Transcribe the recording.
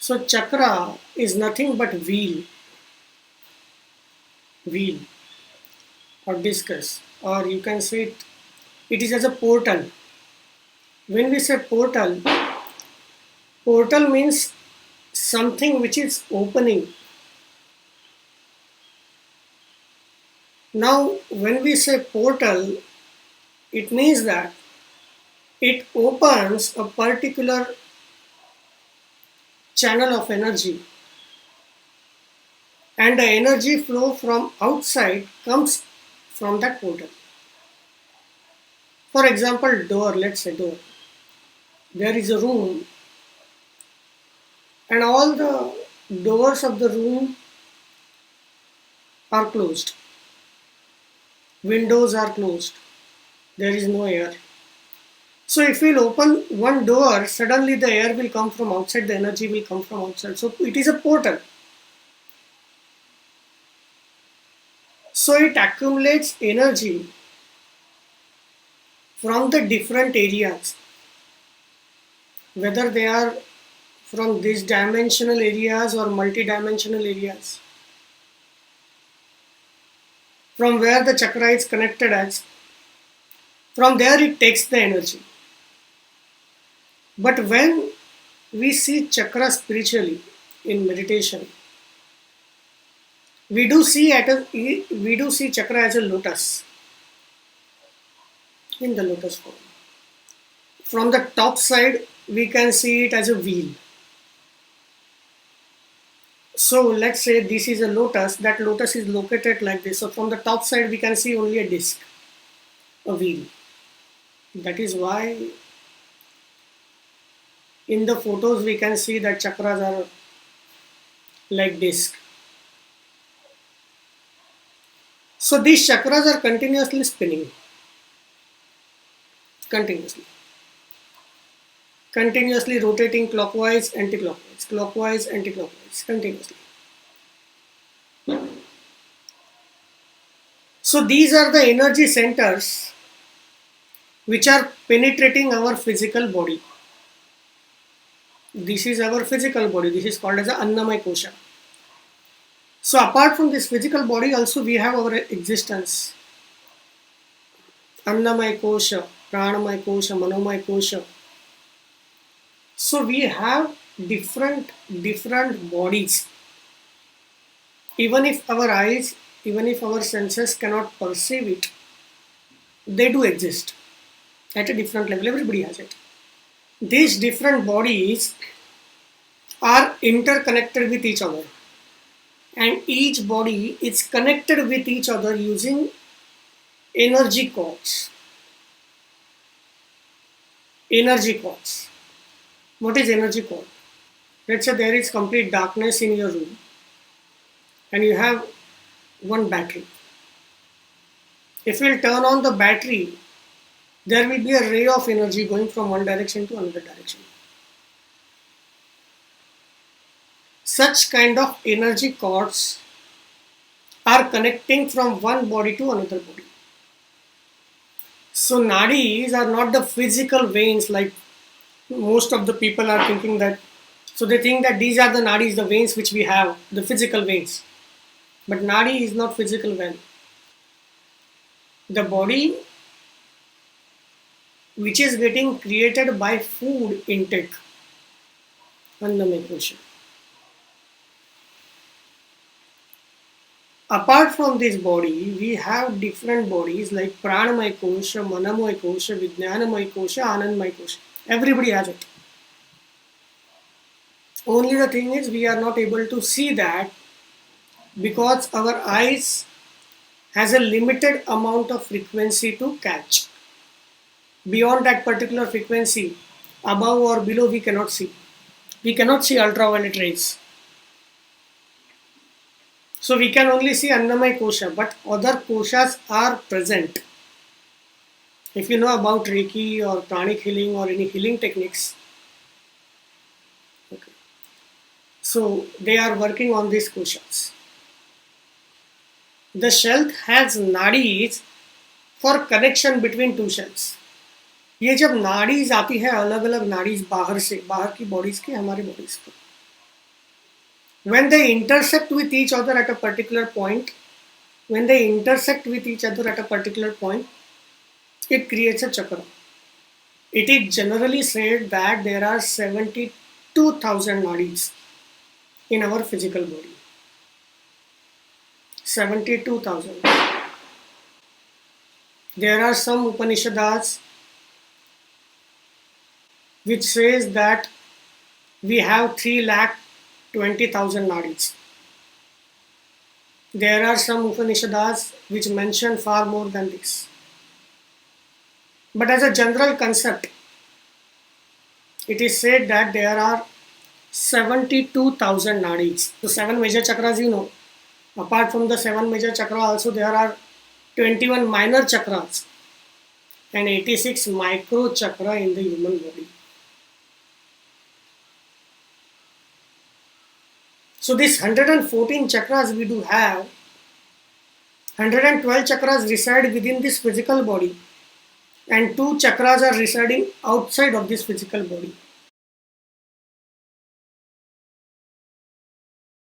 So chakra is nothing but wheel or discus, or you can say it is as a portal. When we say portal means something which is opening. Now, when we say portal, it means that it opens a particular channel of energy, and the energy flow from outside comes from that portal. For example, door, let's say door. There is a room, and all the doors of the room are closed. Windows are closed. There is no air. So if we'll open one door, suddenly the air will come from outside, the energy will come from outside. So it is a portal. So it accumulates energy from the different areas, whether they are from these dimensional areas or multidimensional areas, from where the chakra is connected as, from there it takes the energy. But when we see chakra spiritually in meditation, we do see chakra as a lotus, in the lotus form. From the top side, we can see it as a wheel. So let's say this is a lotus, that lotus is located like this. So from the top side, we can see only a disc, a wheel. That is why in the photos we can see that chakras are like disc. So these chakras are continuously spinning, continuously. Continuously rotating clockwise, anti-clockwise, clockwise, anti-clockwise, continuously. So these are the energy centers which are penetrating our physical body. This is our physical body. This is called as a Annamaya Kosha. So apart from this physical body, also we have our existence. Annamaya Kosha, Pranamaya Kosha, Manomaya Kosha. So we have different bodies. Even if our eyes, even if our senses cannot perceive it, they do exist at a different level. Everybody has it. These different bodies are interconnected with each other, and each body is connected with each other using energy cords. Energy cords. What is energy cord? Let's say there is complete darkness in your room and you have one battery. If you turn on the battery, there will be a ray of energy going from one direction to another direction. Such kind of energy cords are connecting from one body to another body. So nadis are not the physical veins like most of the people are thinking that. So they think that these are the nadis, the veins which we have, the physical veins. But nadi is not physical vein. The body which is getting created by food intake, Annamaya Kosha. Apart from this body, we have different bodies like Pranamaya Kosha, Manamaya Kosha, Vijnanamaya Kosha, Anandamaya Kosha. Everybody has it. Only the thing is we are not able to see that because our eyes has a limited amount of frequency to catch. Beyond that particular frequency, above or below, we cannot see. We cannot see ultraviolet rays. So we can only see Annamaya Kosha, but other koshas are present. If you know about Reiki or pranic healing or any healing techniques, okay. So they are working on these koshas. The shell has nadis for connection between two shells. ये जब नाड़ीज आती है अलग अलग नाड़ीज बाहर से बाहर की बॉडीज के हमारे बॉडीज को When they intersect with each other at a particular point, when they intersect with each other at a particular point, it creates a chakra. It is generally said that there are 72,000 nadis in our physical body. 72,000. There are some Upanishads which says that we have 3,20,000 nadis. There are some Upanishads which mention far more than this. But as a general concept, it is said that there are 72,000 nadis. So 7 major chakras, you know. Apart from the 7 major chakras, also there are 21 minor chakras and 86 micro chakra in the human body. So this 114 chakras we do have, 112 chakras reside within this physical body and 2 chakras are residing outside of this physical body.